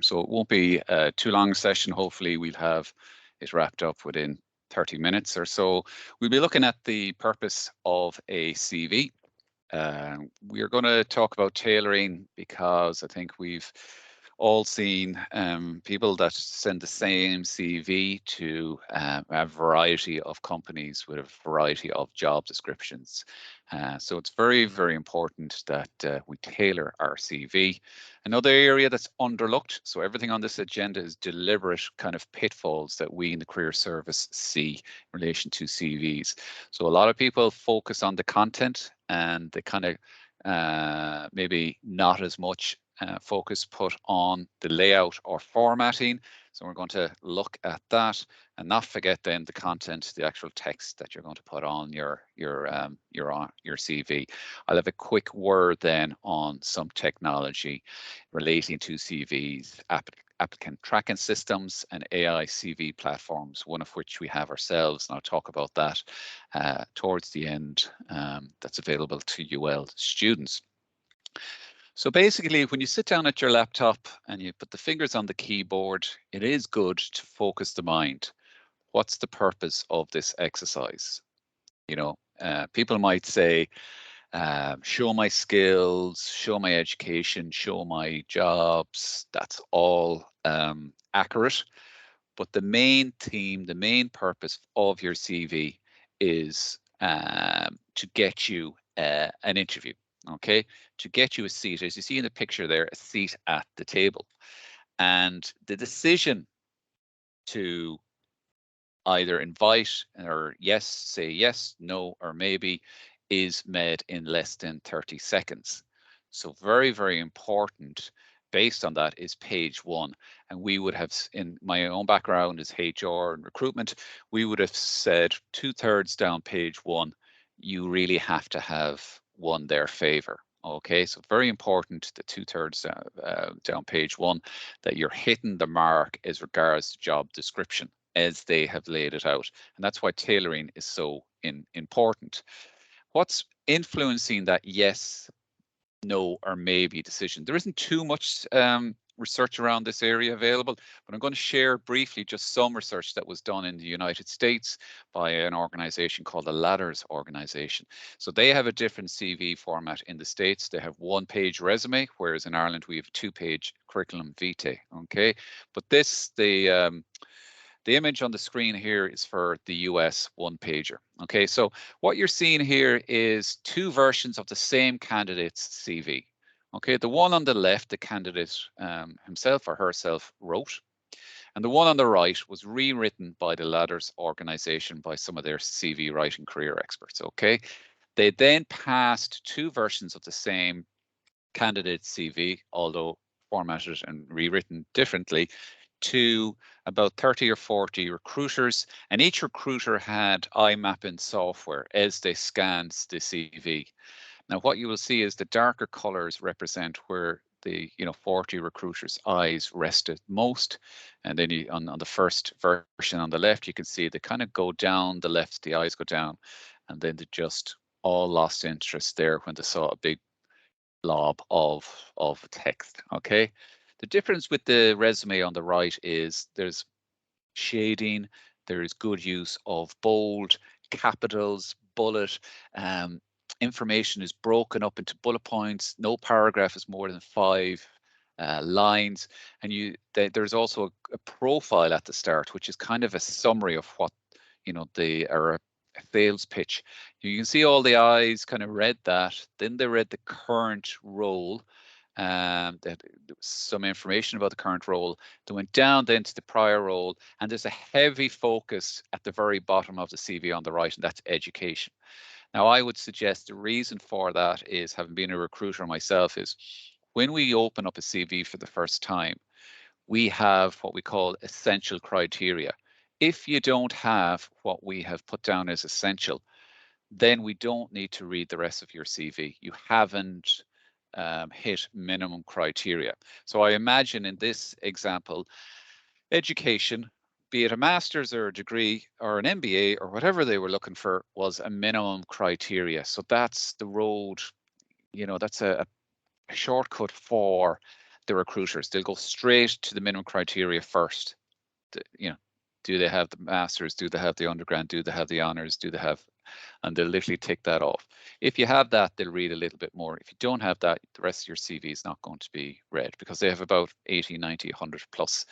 So it won't be a too long a session. Hopefully we'll have it wrapped up within 30 minutes or so. We'll be looking at the purpose of a CV. We are going to talk about tailoring because I think we've all seen people that send the same CV to a variety of companies with a variety of job descriptions. So it's very, very important that we tailor our CV. Another area that's underlooked, so everything on this agenda is deliberate kind of pitfalls that we in the career service see in relation to CVs. So a lot of people focus on the content and they kind of maybe not as much focus put on the layout or formatting. So we're going to look at that and not forget then the content, the actual text that you're going to put on your CV. I'll have a quick word then on some technology relating to CVs, applicant tracking systems and AI CV platforms, one of which we have ourselves, and I'll talk about that towards the end. That's available to UL students. So basically, when you sit down at your laptop and you put the fingers on the keyboard, it is good to focus the mind. What's the purpose of this exercise? You know, people might say, show my skills, show my education, show my jobs. That's all accurate. But the main theme, the main purpose of your CV is to get you an interview. Okay, to get you a seat, as you see in the picture there, a seat at the table. And the decision to either invite or yes, say yes, no, or maybe is made in less than 30 seconds. So very, very important based on that is page one. And we would have, in my own background is HR and recruitment, we would have said 2/3 down page one, you really have to have won their favor. Okay, so very important, the 2/3 down page one, that you're hitting the mark as regards to job description as they have laid it out. And that's why tailoring is so important. What's influencing that yes, no, or maybe decision? There isn't too much research around this area available, but I'm going to share briefly just some research that was done in the United States by an organization called the Ladders Organization. So they have a different CV format in the States. They have 1-page resume, whereas in Ireland we have a 2-page curriculum vitae. Okay, but this, the image on the screen here is for the US 1-pager. Okay, so what you're seeing here is 2 versions of the same candidate's CV. Okay, the one on the left, the candidate himself or herself wrote, and the one on the right was rewritten by the Ladders organization by some of their CV writing career experts. Okay, they then passed 2 versions of the same candidate CV, although formatted and rewritten differently, to about 30 or 40 recruiters, and each recruiter had eye mapping software as they scanned the CV. Now, what you will see is the darker colors represent where the 40 recruiters' eyes rested most, and then on the first version on the left, you can see they kind of go down the left, the eyes go down, and then they just all lost interest there when they saw a big blob of text. Okay. The difference with the resume on the right is there's shading, there is good use of bold, capitals, bullet. Information is broken up into bullet points. No paragraph is more than 5 lines, and there's also a profile at the start, which is kind of a summary of what they are. A sales pitch. You can see all the eyes kind of read that. Then they read the current role. There was some information about the current role. They went down then to the prior role, and there's a heavy focus at the very bottom of the CV on the right, and that's education. Now, I would suggest the reason for that is, having been a recruiter myself, is when we open up a CV for the first time, we have what we call essential criteria. If you don't have what we have put down as essential, then we don't need to read the rest of your CV. You haven't hit minimum criteria. So I imagine in this example, education, be it a master's or a degree or an MBA or whatever they were looking for, was a minimum criteria. So that's the road, that's a shortcut for the recruiters. They'll go straight to the minimum criteria first. You know, do they have the masters? Do they have the undergrad? Do they have the honors? Do they have, and they'll literally tick that off. If you have that, they'll read a little bit more. If you don't have that, the rest of your CV is not going to be read, because they have about 80, 90, 100 plus,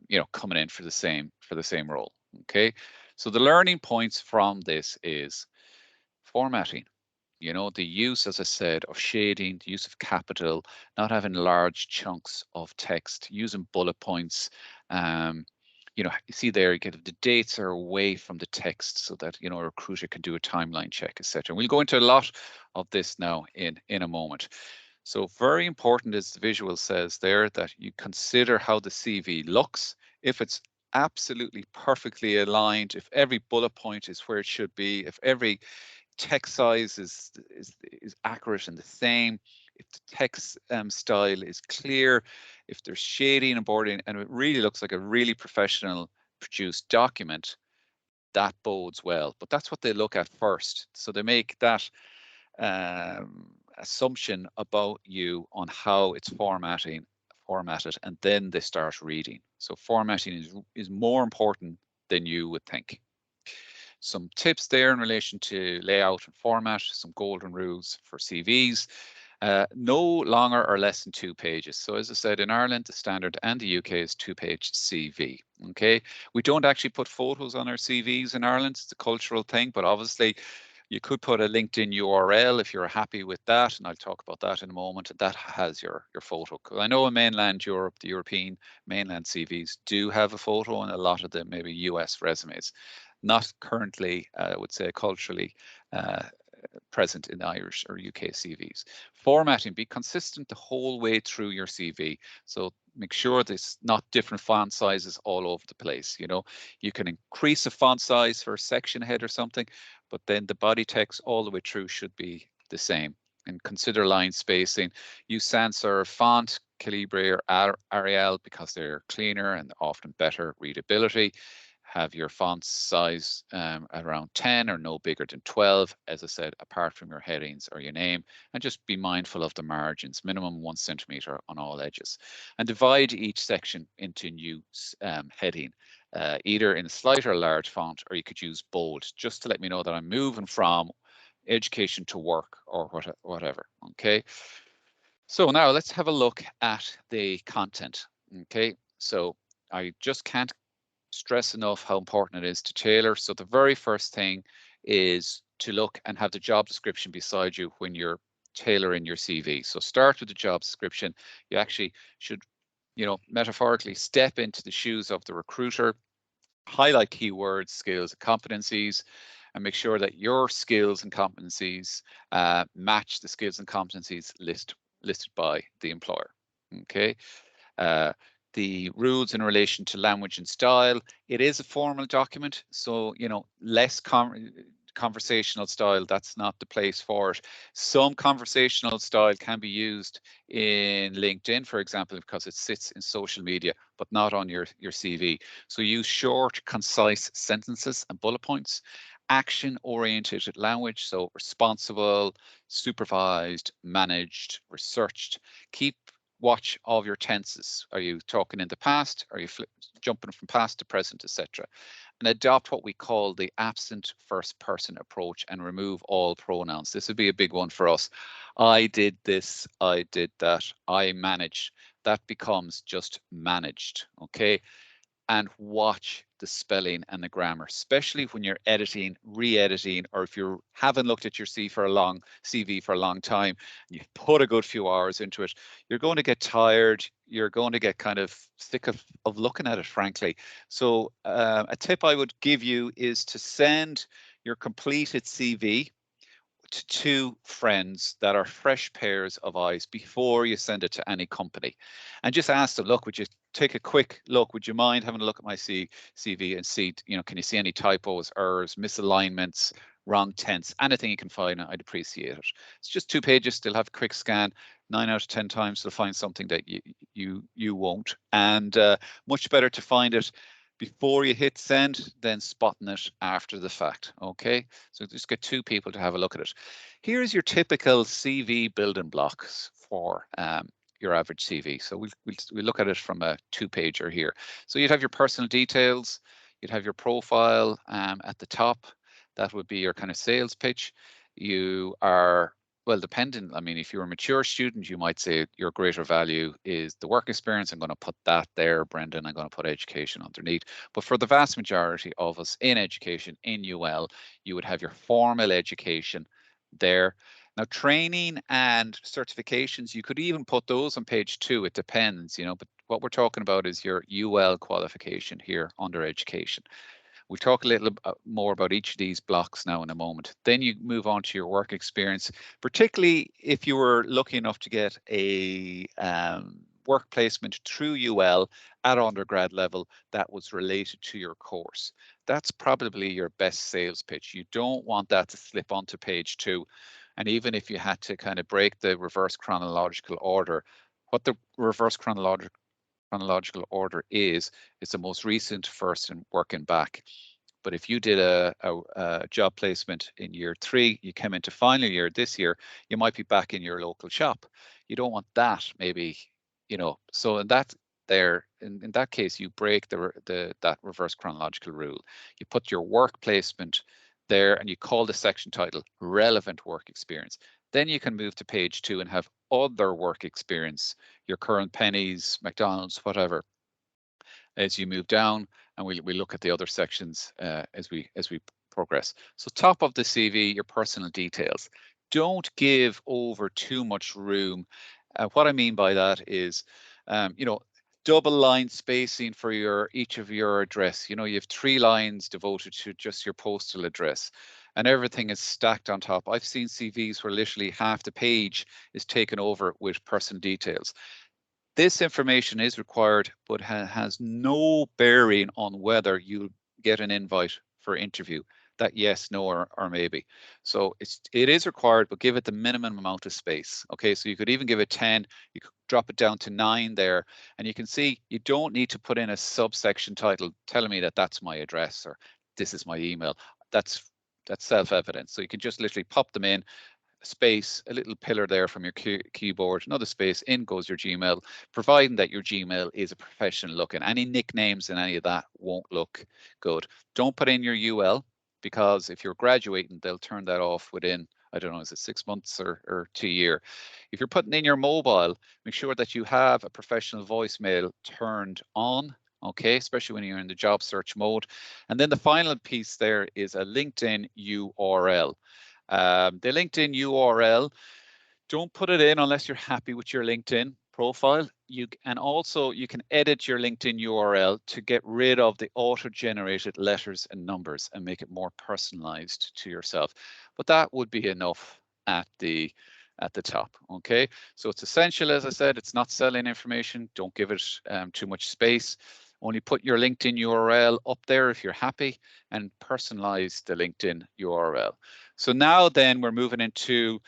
you know, coming in for the same role. Okay, so the learning points from this is formatting. You know, the use, as I said, of shading, the use of capital, not having large chunks of text, using bullet points. You know, you see there, you get the dates are away from the text so that, you know, a recruiter can do a timeline check, etc. We'll go into a lot of this now in a moment. So very important, as the visual says there, that you consider how the CV looks. If it's absolutely perfectly aligned, if every bullet point is where it should be, if every text size is accurate and the same, if the text style is clear, if there's shading and bordering, and it really looks like a really professional produced document, that bodes well. But that's what they look at first. So they make that assumption about you on how it's formatted, and then they start reading. So formatting is more important than you would think. Some tips there in relation to layout and format, some golden rules for CVs. No longer or less than 2 pages. So as I said, in Ireland, the standard, and the UK, is 2-page CV. Okay, we don't actually put photos on our CVs in Ireland. It's a cultural thing, but obviously you could put a LinkedIn URL if you're happy with that, and I'll talk about that in a moment. That has your photo. I know in mainland Europe, the European mainland CVs do have a photo, and a lot of them maybe US resumes. Not currently, I would say, culturally present in Irish or UK CVs. Formatting, be consistent the whole way through your CV. So make sure there's not different font sizes all over the place. You know, you can increase a font size for a section head or something, but then the body text all the way through should be the same. And consider line spacing. Use sans serif font, Calibri or Arial, because they're cleaner and often better readability. Have your font size around 10 or no bigger than 12, as I said, apart from your headings or your name, and just be mindful of the margins, minimum 1 centimeter on all edges. And divide each section into new heading, either in slight or large font, or you could use bold, just to let me know that I'm moving from education to work or whatever. Okay, so now let's have a look at the content. Okay, so I just can't stress enough how important it is to tailor. So the very first thing is to look and have the job description beside you when you're tailoring your CV. So start with the job description. You actually should, you know, metaphorically step into the shoes of the recruiter, highlight keywords, skills, and competencies, and make sure that your skills and competencies match the skills and competencies listed by the employer. Okay. The rules in relation to language and style. It is a formal document, so, you know, less conversational style, that's not the place for it. Some conversational style can be used in LinkedIn, for example, because it sits in social media, but not on your CV. So use short, concise sentences and bullet points. Action-oriented language, so responsible, supervised, managed, researched. Keep watch of your tenses. Are you talking in the past? Are you jumping from past to present, etc.? And adopt what we call the absent first person approach and remove all pronouns. This would be a big one for us. I did this, I did that, I managed. That becomes just managed, okay? And watch the spelling and the grammar, especially when you're editing, re-editing, or if you haven't looked at your CV for a long time, and you've put a good few hours into it, you're going to get tired. You're going to get kind of sick of looking at it, frankly. So a tip I would give you is to send your completed CV to 2 friends that are fresh pairs of eyes before you send it to any company, and just ask them, look, would you take a quick look? Would you mind having a look at my CV and see, you know, can you see any typos, errors, misalignments, wrong tense, anything you can find? I'd appreciate it. It's just 2 pages. They'll have a quick scan. 9 out of 10 times they'll find something that you won't, and much better to find it before you hit send than spotting it after the fact. Okay, so just get 2 people to have a look at it. Here's your typical CV building blocks for your average CV. So we'll look at it from a 2-pager here. So you'd have your personal details, you'd have your profile at the top. That would be your kind of sales pitch. You are, well, dependent. I mean, if you're a mature student, you might say your greater value is the work experience. I'm going to put that there, Brendan. I'm going to put education underneath. But for the vast majority of us in education, in UL, you would have your formal education there. Now, training and certifications, you could even put those on page 2. It depends, but what we're talking about is your UL qualification here under education. We'll talk a little more about each of these blocks now in a moment. Then you move on to your work experience, particularly if you were lucky enough to get a work placement through UL at undergrad level that was related to your course. That's probably your best sales pitch. You don't want that to slip onto page 2. And even if you had to kind of break the reverse chronological order, what the reverse chronological order is, it's the most recent first and working back. But if you did a job placement in year 3, you came into final year this year, you might be back in your local shop. You don't want that, maybe, so in that in that case, you break that reverse chronological rule. You put your work placement there and you call the section title relevant work experience. Then you can move to page 2 and have other work experience, your current pennies, McDonald's, whatever, as you move down, and we look at the other sections as we progress. So top of the CV, your personal details. Don't give over too much room. What I mean by that is, double line spacing for each of your address. You have 3 lines devoted to just your postal address, and everything is stacked on top. I've seen CVs where literally half the page is taken over with personal details. This information is required, but has no bearing on whether you get an invite for interview. That yes, no, or maybe. So it is required, but give it the minimum amount of space. Okay, so you could even give it 10. You could drop it down to 9 there, and you can see you don't need to put in a subsection title telling me that that's my address or this is my email. That's self-evident. So you can just literally pop them in, space, a little pillar there from your keyboard, another space, in goes your Gmail, providing that your Gmail is a professional looking. Any nicknames and any of that won't look good. Don't put in your UL, because if you're graduating, they'll turn that off within, I don't know, is it 6 months or 2 years? If you're putting in your mobile, make sure that you have a professional voicemail turned on, okay, especially when you're in the job search mode. And then the final piece there is a LinkedIn URL. The LinkedIn URL, don't put it in unless you're happy with your LinkedIn profile. And also you can edit your LinkedIn URL to get rid of the auto-generated letters and numbers and make it more personalized to yourself. But that would be enough at the top. Okay, so it's essential, as I said, it's not selling information. Don't give it too much space. Only put your LinkedIn URL up there if you're happy, and personalize the LinkedIn URL. So now then we're moving into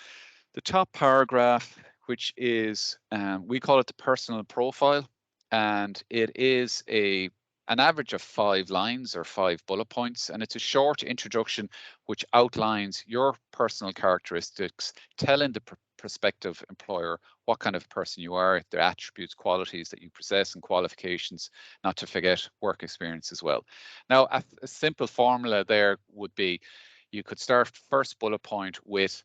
the top paragraph, which is, we call it the personal profile, and it is an average of 5 lines or 5 bullet points, and it's a short introduction which outlines your personal characteristics, telling the prospective employer what kind of person you are, the attributes, qualities that you possess, and qualifications, not to forget work experience as well. Now, a simple formula there would be, you could start first bullet point with,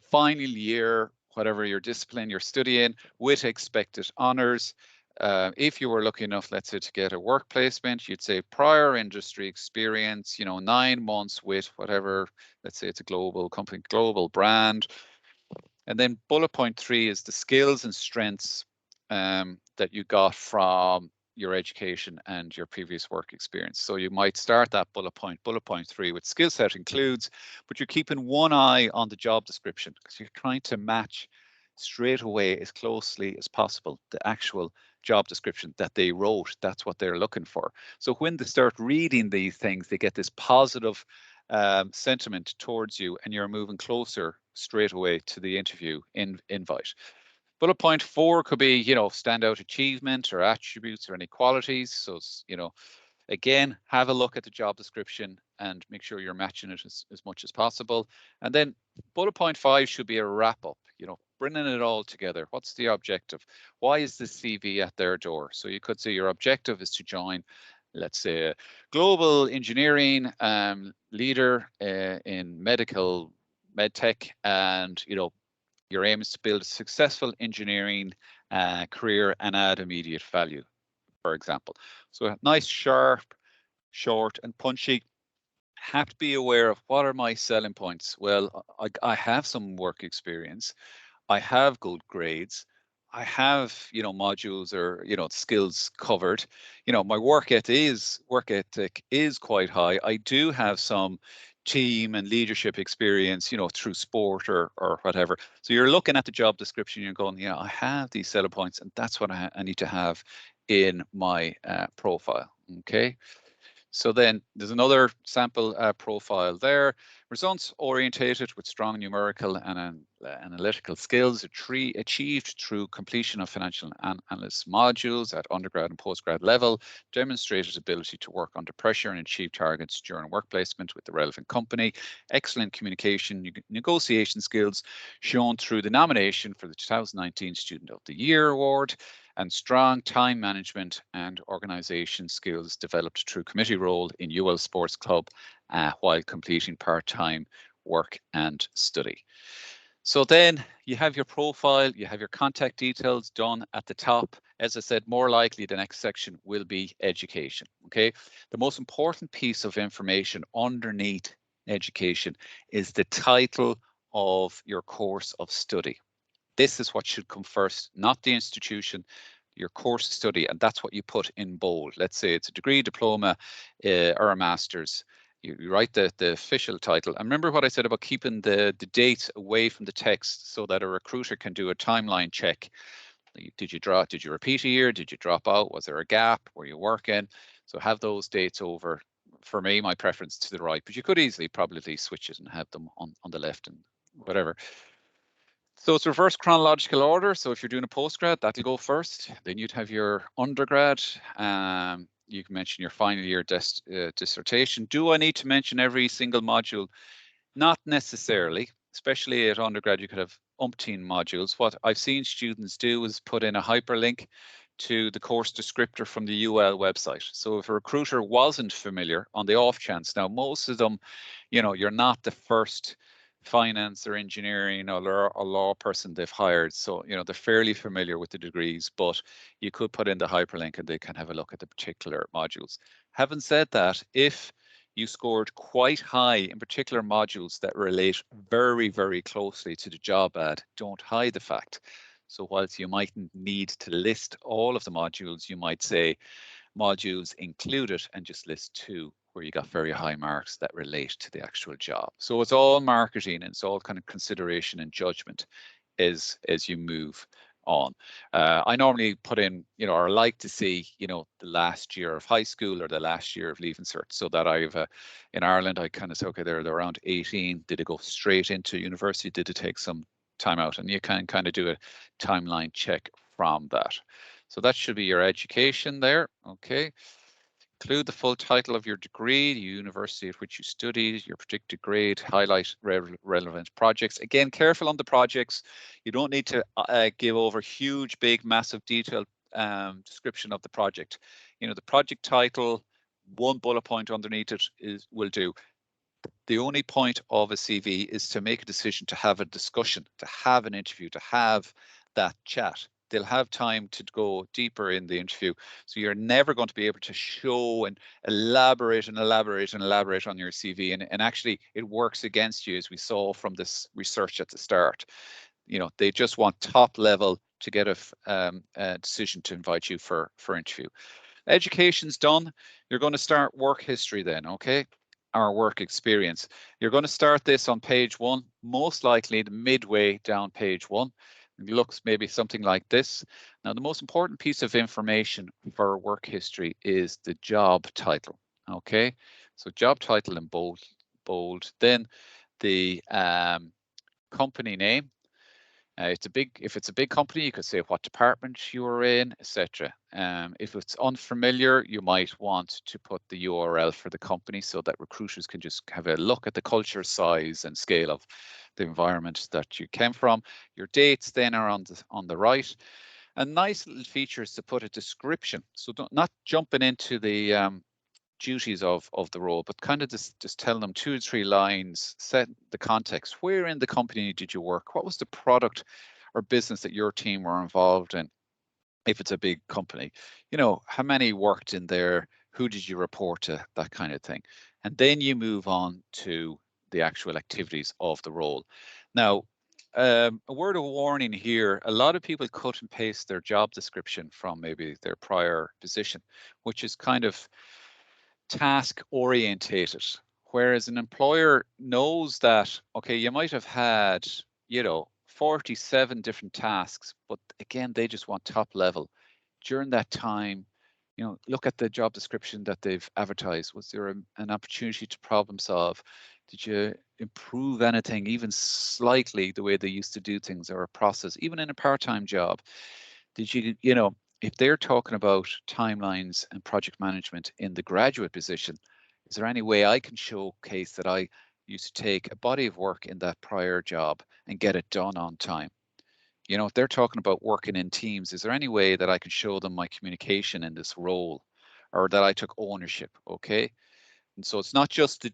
final year, whatever your discipline you're studying, with expected honors. If you were lucky enough, let's say, to get a work placement, you'd say prior industry experience, 9 months with whatever, let's say it's a global company, global brand. And then bullet point 3 is the skills and strengths that you got from your education and your previous work experience. So you might start that bullet point 3, with skill set includes, but you're keeping one eye on the job description, because you're trying to match straight away as closely as possible the actual job description that they wrote. That's what they're looking for. So when they start reading these things, they get this positive sentiment towards you, and you're moving closer straight away to the interview invite. Bullet point 4 could be, standout achievement or attributes or any qualities. So, again, have a look at the job description and make sure you're matching it as much as possible. And then bullet point 5 should be a wrap up. bringing it all together. What's the objective? Why is the CV at their door? So you could say your objective is to join, let's say, a global engineering leader in medtech, and your aim is to build a successful engineering career and add immediate value, for example. So nice, sharp, short, and punchy. Have to be aware of what are my selling points. Well, I have some work experience. I have good grades. I have, modules or, skills covered. My work ethic is quite high. I do have some team and leadership experience, through sport or whatever. So you're looking at the job description, you're going, yeah, I have these selling points, and that's what I need to have in my profile. Okay. So then there's another sample profile there. Results orientated with strong numerical and analytical skills achieved through completion of financial analyst modules at undergrad and postgrad level, demonstrated ability to work under pressure and achieve targets during work placement with the relevant company, excellent communication, negotiation skills shown through the nomination for the 2019 Student of the Year Award, and strong time management and organisation skills developed through committee role in UL Sports Club while completing part-time work and study. So then you have your profile, you have your contact details done at the top. As I said, more likely the next section will be education. Okay, the most important piece of information underneath education is the title of your course of study. This is what should come first, not the institution, your course of study, and that's what you put in bold. Let's say it's a degree, diploma, or a master's. You write the official title. And remember what I said about keeping the dates away from the text so that a recruiter can do a timeline check. Did you repeat a year? Did you drop out? Was there a gap? Were you working? So have those dates over. For me, my preference to the right, but you could easily probably switch it and have them on the left and whatever. So it's reverse chronological order. So if you're doing a postgrad, that'll go first. Then you'd have your undergrad. You can mention your final year dissertation. Do I need to mention every single module? Not necessarily, especially at undergrad, you could have umpteen modules. What I've seen students do is put in a hyperlink to the course descriptor from the UL website. So if a recruiter wasn't familiar, on the off chance, now most of them, you're not the first finance or engineering or a law person they've hired. So, they're fairly familiar with the degrees, but you could put in the hyperlink and they can have a look at the particular modules. Having said that, if you scored quite high in particular modules that relate very, very closely to the job ad, don't hide the fact. So whilst you mightn't need to list all of the modules, you might say modules included and just list 2 where you got very high marks that relate to the actual job. So it's all marketing and it's all kind of consideration and judgment as you move on. I normally put in, or like to see, the last year of high school or the last year of Leaving Cert, so that I've, in Ireland, I kind of say, okay, they're around 18. Did it go straight into university? Did it take some time out? And you can kind of do a timeline check from that. So that should be your education there. Okay. Include the full title of your degree, the university at which you studied, your predicted grade, highlight relevant projects. Again, careful on the projects. You don't need to give over huge, big, massive, detailed description of the project. The project title, one bullet point underneath it will do. The only point of a CV is to make a decision, to have a discussion, to have an interview, to have that chat. They'll have time to go deeper in the interview. So you're never going to be able to show and elaborate on your CV. And actually, it works against you, as we saw from this research at the start. They just want top level to get a decision to invite you for interview. Education's done. You're going to start work history then, okay? Our work experience. You're going to start this on page 1, most likely the midway down page 1. It looks maybe something like this. Now, the most important piece of information for work history is the job title, okay? So job title in bold. Then the company name. If it's a big company, you could say what department you were in, etc. If it's unfamiliar, you might want to put the URL for the company so that recruiters can just have a look at the culture, size, and scale of the environment that you came from. Your dates then are on the right. And nice little features to put a description. So not jumping into the duties of the role, but kind of just tell them 2 or 3 lines, set the context. Where in the company did you work? What was the product or business that your team were involved in? If it's a big company, how many worked in there? Who did you report to? That kind of thing. And then you move on to the actual activities of the role. Now, a word of warning here, a lot of people cut and paste their job description from maybe their prior position, which is kind of task orientated, whereas an employer knows that, okay, you might have had 47 different tasks, but again, they just want top level. During that time, look at the job description that they've advertised. Was there an opportunity to problem solve? Did you improve anything even slightly the way they used to do things, or a process, even in a part-time job? Did if they're talking about timelines and project management in the graduate position, is there any way I can showcase that I used to take a body of work in that prior job and get it done on time? If they're talking about working in teams, is there any way that I can show them my communication in this role, or that I took ownership? Okay. And so it's not just the,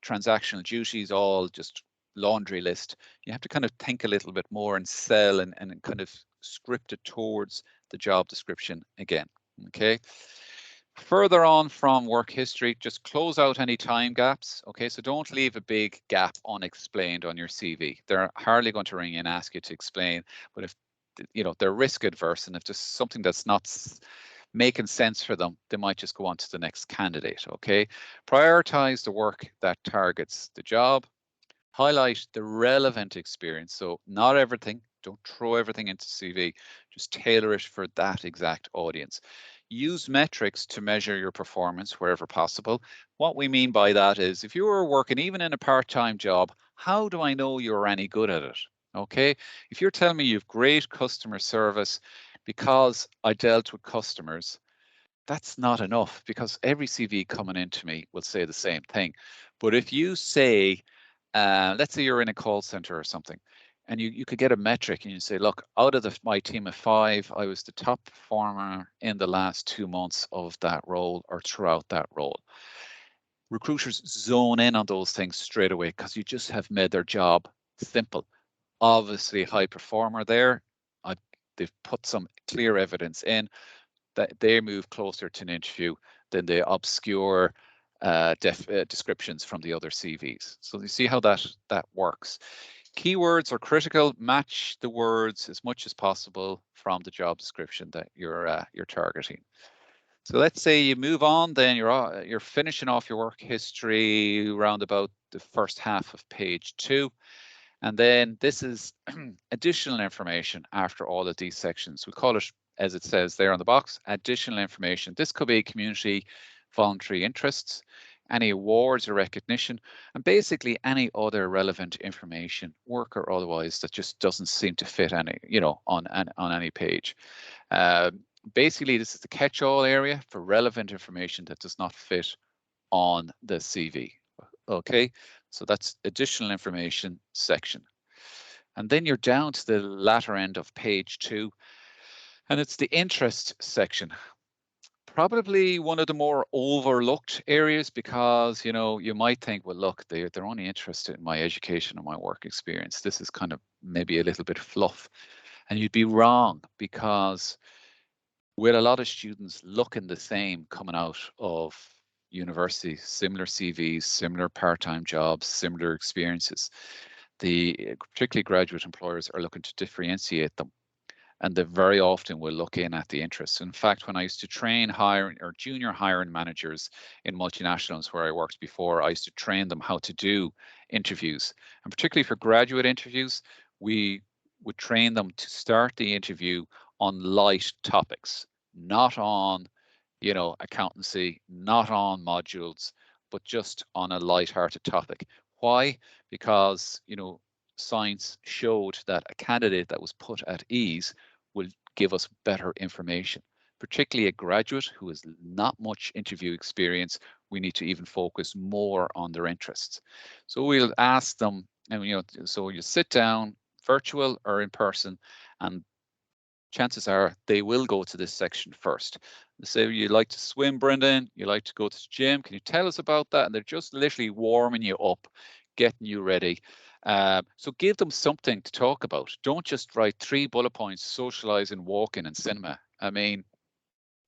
transactional duties, all just laundry list. You have to kind of think a little bit more and sell and kind of script it towards the job description again. Okay. Further on from work history, just close out any time gaps. Okay, so don't leave a big gap unexplained on your CV. They're hardly going to ring in and ask you to explain, but if they're risk adverse, and if there's something that's not making sense for them, they might just go on to the next candidate. Okay, prioritize the work that targets the job. Highlight the relevant experience. So not everything, don't throw everything into CV, just tailor it for that exact audience. Use metrics to measure your performance wherever possible. What we mean by that is, if you were working even in a part-time job, how do I know you're any good at it? Okay, if you're telling me you've great customer service because I dealt with customers, that's not enough, because every CV coming into me will say the same thing. But if you say, let's say you're in a call center or something, and you could get a metric and you say, look, out of my team of 5, I was the top performer in the last 2 months of that role or throughout that role. Recruiters zone in on those things straight away because you just have made their job simple. Obviously, high performer there. They've put some clear evidence in that they move closer to an interview than the obscure descriptions from the other CVs. So you see how that works. Keywords are critical. Match the words as much as possible from the job description that you're targeting. So let's say you move on, then you're finishing off your work history around about the first half of page 2. And then this is additional information after all of these sections. We call it, as it says there on the box, additional information. This could be community voluntary interests, any awards or recognition, and basically any other relevant information, work or otherwise, that just doesn't seem to fit on any page. Basically, this is the catch-all area for relevant information that does not fit on the CV. Okay, so that's additional information section. And then you're down to the latter end of page 2, and it's the interest section. Probably one of the more overlooked areas, because you might think, well, look, they're only interested in my education and my work experience. This is kind of maybe a little bit fluff. And you'd be wrong, because with a lot of students looking the same coming out of university, similar CVs, similar part-time jobs, similar experiences, particularly graduate employers are looking to differentiate them, and they very often will look in at the interests. In fact, when I used to train hiring or junior hiring managers in multinationals where I worked before, I used to train them how to do interviews, and particularly for graduate interviews, we would train them to start the interview on light topics, not on accountancy, not on modules, but just on a light-hearted topic. Why? Because science showed that a candidate that was put at ease will give us better information, particularly a graduate who has not much interview experience. We need to even focus more on their interests. So we'll ask them, and so you sit down, virtual or in person, and chances are they will go to this section first. They say, you like to swim, Brendan, you like to go to the gym, can you tell us about that? And they're just literally warming you up, getting you ready. So give them something to talk about. Don't just write 3 bullet points, socializing, walking, and cinema. I mean,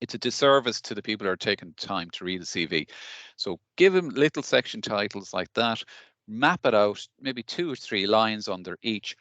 it's a disservice to the people who are taking time to read the CV. So give them little section titles like that, map it out, maybe 2 or 3 lines under each.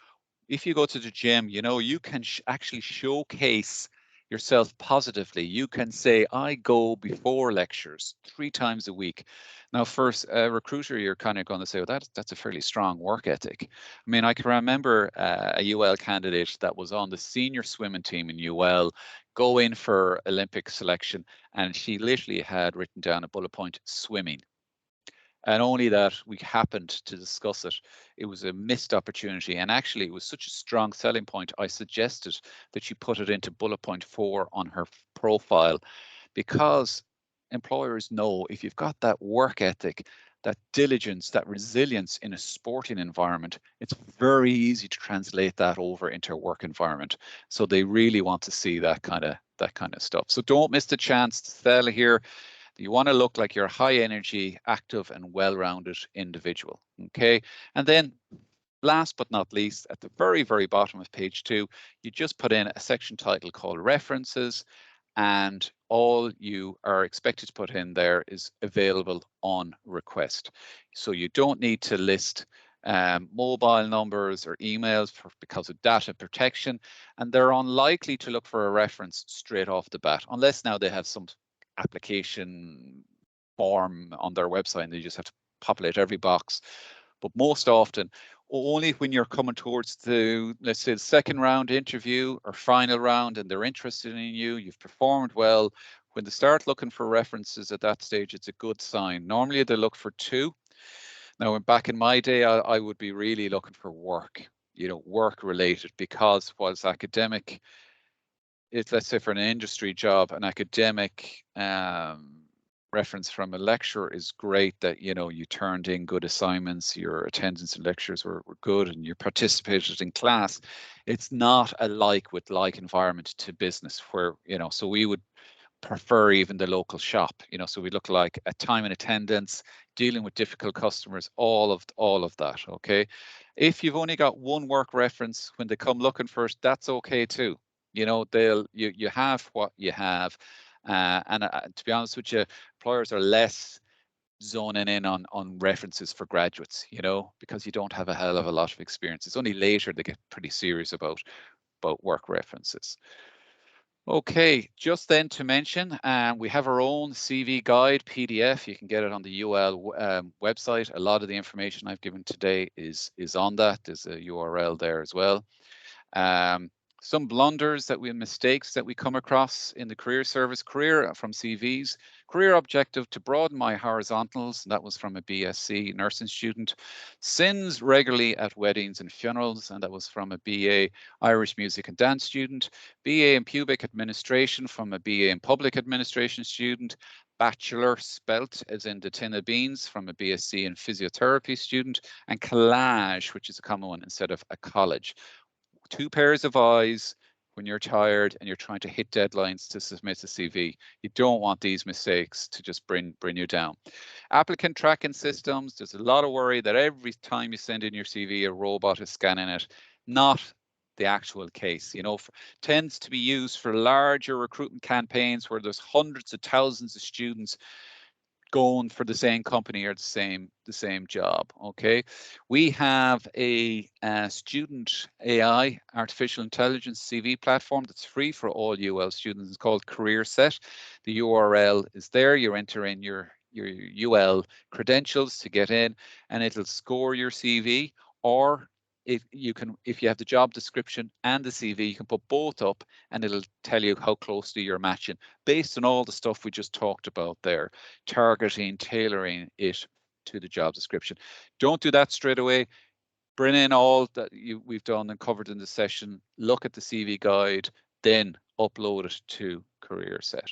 If you go to the gym, you can actually showcase yourself positively. You can say, I go before lectures 3 times a week. Now, for a recruiter, you're kind of going to say, well, that's a fairly strong work ethic. I mean, I can remember a UL candidate that was on the senior swimming team in UL, go in for Olympic selection, and she literally had written down a bullet point, swimming. And only that we happened to discuss it. It was a missed opportunity. And actually, it was such a strong selling point, I suggested that she put it into bullet point 4 on her profile, because employers know if you've got that work ethic, that diligence, that resilience in a sporting environment, it's very easy to translate that over into a work environment. So they really want to see that kind of stuff. So don't miss the chance to sell here. You want to look like you're a high energy, active and well-rounded individual. Okay. And then last but not least, at the very, very bottom of page 2, you just put in a section title called references, and all you are expected to put in there is available on request. So you don't need to list mobile numbers or emails because of data protection, and they're unlikely to look for a reference straight off the bat, unless now they have some application form on their website and they just have to populate every box. But most often, only when you're coming towards the, let's say, the second round interview or final round and they're interested in you, you've performed well, when they start looking for references at that stage, it's a good sign. Normally they look for 2. Now, back in my day, I would be really looking for work, work related, because whilst academic, it's, let's say, for an industry job, an academic reference from a lecturer is great, that you turned in good assignments, your attendance in lectures were good, and you participated in class. It's not a like with like environment to business, where so we would prefer even the local shop, so we look like a time and attendance, dealing with difficult customers, all of that. Okay, if you've only got 1 work reference when they come looking for it, that's okay too. You have what you have, and to be honest with you, employers are less zoning in on references for graduates, because you don't have a hell of a lot of experience. It's only later they get pretty serious about work references. Okay, just then to mention, we have our own CV guide PDF. You can get it on the UL website. A lot of the information I've given today is on that. There's a URL there as well. Some blunders mistakes that we come across in the career service. Career from CVs. Career objective to broaden my horizontals. That was from a BSc nursing student. Sings regularly at weddings and funerals. And that was from a BA Irish music and dance student. BA in pubic administration from a BA in public administration student. Bachelor spelt as in the tin of beans from a BSc in physiotherapy student. And collage, which is a common one instead of a college. 2 pairs of eyes when you're tired and you're trying to hit deadlines to submit a CV. You don't want these mistakes to just bring you down. Applicant tracking systems, there's a lot of worry that every time you send in your CV, a robot is scanning it. Not the actual case. Tends to be used for larger recruitment campaigns where there's hundreds of thousands of students going for the same company or the same job. Okay, we have a student AI artificial intelligence CV platform that's free for all UL students. It's called CareerSet. The URL is there. You enter in your UL credentials to get in, and it'll score your CV. Or if you have the job description and the CV, you can put both up and it'll tell you how closely you're matching based on all the stuff we just talked about there, targeting, tailoring it to the job description. Don't do that straight away. bring in all that we've done and covered in the session, look at the CV guide, then upload it to CareerSet.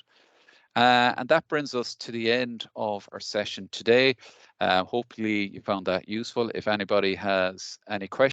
And that brings us to the end of our session today. Hopefully you found that useful. If anybody has any questions,